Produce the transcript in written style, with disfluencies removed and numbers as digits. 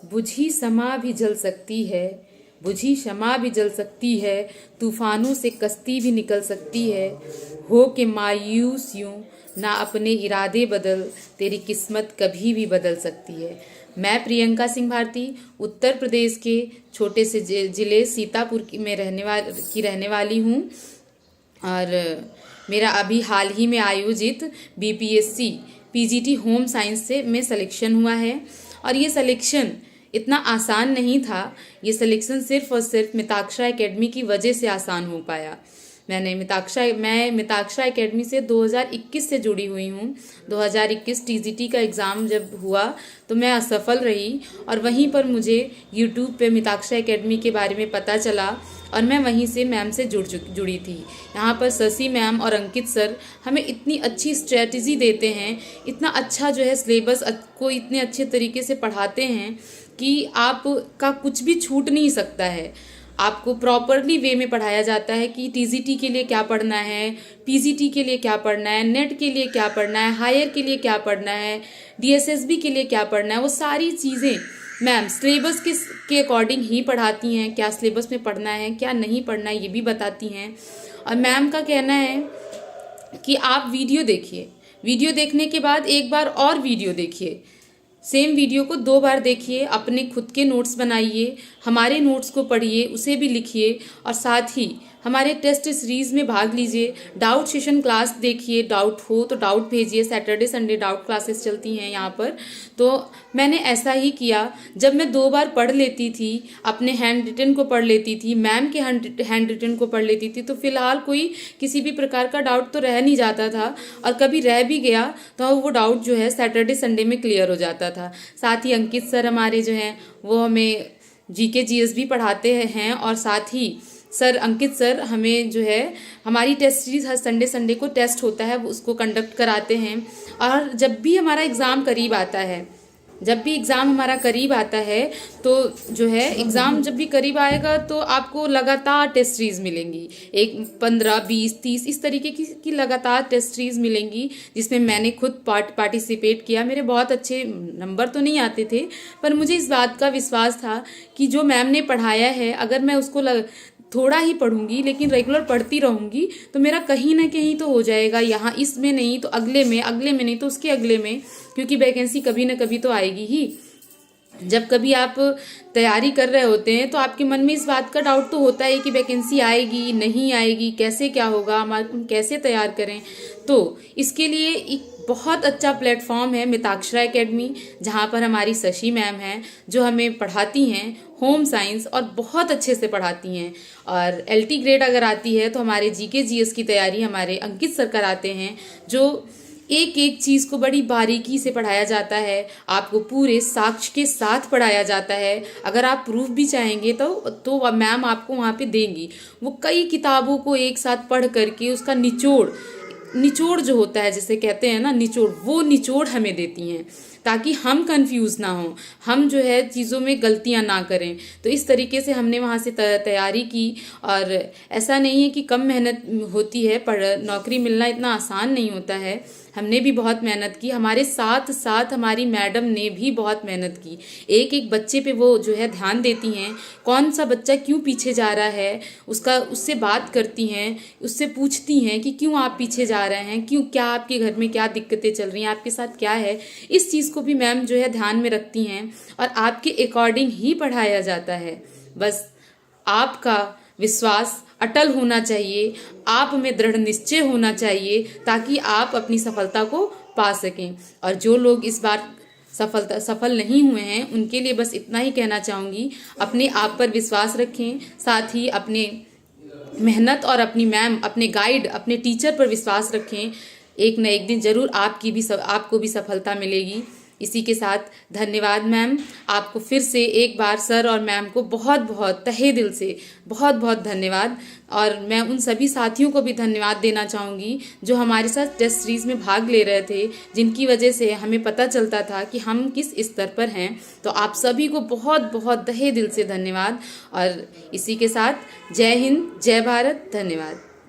बुझी समा भी जल सकती है, बुझी शमा भी जल सकती है, तूफानों से कश्ती भी निकल सकती है। हो के मायूस यूं ना अपने इरादे बदल, तेरी किस्मत कभी भी बदल सकती है। मैं प्रियंका सिंह भारती उत्तर प्रदेश के छोटे से जिले सीतापुर में रहने वाली हूँ। और मेरा अभी हाल ही में आयोजित बीपीएससी पीजीटी होम साइंस से में सिलेक्शन हुआ है। और ये सिलेक्शन इतना आसान नहीं था। ये सिलेक्शन सिर्फ और सिर्फ मिताक्षरा एकेडमी की वजह से आसान हो पाया। मैं मिताक्षरा एकेडमी से 2021 से जुड़ी हुई हूँ। 2021 टीजीटी का एग्ज़ाम जब हुआ तो मैं असफल रही और वहीं पर मुझे यूट्यूब पे मिताक्षरा एकेडमी के बारे में पता चला और मैं वहीं से मैम से जुड़ी थी। यहाँ पर शशि मैम और अंकित सर हमें इतनी अच्छी स्ट्रेटजी देते हैं, इतना अच्छा जो है सिलेबस को इतने अच्छे तरीके से पढ़ाते हैं कि आपका कुछ भी छूट नहीं सकता है। आपको प्रॉपरली वे में पढ़ाया जाता है कि टीजीटी के लिए क्या पढ़ना है, पीजीटी के लिए क्या पढ़ना है, नेट के लिए क्या पढ़ना है, हायर के लिए क्या पढ़ना है, डीएसएसबी के लिए क्या पढ़ना है। वो सारी चीज़ें मैम सिलेबस के अकॉर्डिंग ही पढ़ाती हैं। क्या सिलेबस में पढ़ना है, क्या नहीं पढ़ना है, ये भी बताती हैं। और मैम का कहना है कि आप वीडियो देखिए, वीडियो देखने के बाद एक बार और वीडियो देखिए, सेम वीडियो को 2 बार देखिए, अपने खुद के नोट्स बनाइए, हमारे नोट्स को पढ़िए, उसे भी लिखिए और साथ ही हमारे टेस्ट सीरीज़ में भाग लीजिए। डाउट सेशन क्लास देखिए, डाउट हो तो डाउट भेजिए। सैटरडे संडे डाउट क्लासेस चलती हैं यहाँ पर। तो मैंने ऐसा ही किया। जब मैं 2 बार पढ़ लेती थी, अपने हैंड रिटन को पढ़ लेती थी, मैम के हैंड रिटन को पढ़ लेती थी, तो फिलहाल कोई किसी भी प्रकार का डाउट तो रह नहीं जाता था। और कभी रह भी गया तो वो डाउट जो है सैटरडे संडे में क्लियर हो जाता था। साथ ही अंकित सर हमारे जो हैं वो हमें जीके जीएस भी पढ़ाते हैं। और साथ ही अंकित सर हमें जो है हमारी टेस्ट सीरीज हर संडे को टेस्ट होता है, वो उसको कंडक्ट कराते हैं। और जब भी हमारा एग्ज़ाम करीब आता है तो जो है एग्ज़ाम जब भी करीब आएगा तो आपको लगातार टेस्ट सीरीज मिलेंगी। 15, 20, 30 इस तरीके की लगातार टेस्ट सीरीज मिलेंगी, जिसमें मैंने खुद पार्टिसिपेट किया। मेरे बहुत अच्छे नंबर तो नहीं आते थे, पर मुझे इस बात का विश्वास था कि जो मैम ने पढ़ाया है, अगर मैं उसको थोड़ा ही पढ़ूंगी लेकिन रेगुलर पढ़ती रहूंगी तो मेरा कहीं ना कहीं तो हो जाएगा। यहाँ इसमें नहीं तो अगले में नहीं तो उसके अगले में, क्योंकि वैकेंसी कभी ना कभी तो आएगी ही। जब कभी आप तैयारी कर रहे होते हैं तो आपके मन में इस बात का डाउट तो होता है कि वैकेंसी आएगी नहीं आएगी, कैसे क्या होगा, हम कैसे तैयार करें। तो इसके लिए एक बहुत अच्छा प्लेटफॉर्म है मिताक्षरा एकेडमी, जहाँ पर हमारी शशि मैम हैं जो हमें पढ़ाती हैं होम साइंस और बहुत अच्छे से पढ़ाती हैं। और एलटी ग्रेड अगर आती है तो हमारे जीके जीएस की तैयारी हमारे अंकित सर कराते हैं, जो एक एक चीज़ को बड़ी बारीकी से पढ़ाया जाता है। आपको पूरे साक्ष्य के साथ पढ़ाया जाता है। अगर आप प्रूफ भी चाहेंगे तो मैम आपको वहाँ पे देंगी। वो कई किताबों को एक साथ पढ़ करके उसका निचोड़ जो होता है, जैसे कहते हैं ना निचोड़, वो निचोड़ हमें देती हैं ताकि हम कंफ्यूज ना हो, हम जो है चीज़ों में गलतियां ना करें। तो इस तरीके से हमने वहाँ से तैयारी की। और ऐसा नहीं है कि कम मेहनत होती है, पर नौकरी मिलना इतना आसान नहीं होता है। हमने भी बहुत मेहनत की, हमारे साथ साथ हमारी मैडम ने भी बहुत मेहनत की। एक एक बच्चे पे वो जो है ध्यान देती हैं, कौन सा बच्चा क्यों पीछे जा रहा है उससे बात करती हैं, उससे पूछती हैं कि क्यों आप पीछे जा रहे हैं, क्या आपके घर में क्या दिक्कतें चल रही हैं, आपके साथ क्या है। इस चीज़ को भी मैम जो है ध्यान में रखती हैं और आपके अकॉर्डिंग ही पढ़ाया जाता है। बस आपका विश्वास अटल होना चाहिए, आप में दृढ़ निश्चय होना चाहिए, ताकि आप अपनी सफलता को पा सकें। और जो लोग इस बार सफल नहीं हुए हैं उनके लिए बस इतना ही कहना चाहूँगी, अपने आप पर विश्वास रखें, साथ ही अपने मेहनत और अपनी मैम, अपने गाइड, अपने टीचर पर विश्वास रखें। एक न एक दिन जरूर आपको भी सफलता मिलेगी। इसी के साथ धन्यवाद मैम, आपको फिर से एक बार सर और मैम को बहुत बहुत तहे दिल से बहुत बहुत धन्यवाद। और मैं उन सभी साथियों को भी धन्यवाद देना चाहूँगी जो हमारे साथ टेस्ट सीरीज़ में भाग ले रहे थे, जिनकी वजह से हमें पता चलता था कि हम किस स्तर पर हैं। तो आप सभी को बहुत बहुत तहे दिल से धन्यवाद। और इसी के साथ जय हिंद, जय भारत, धन्यवाद।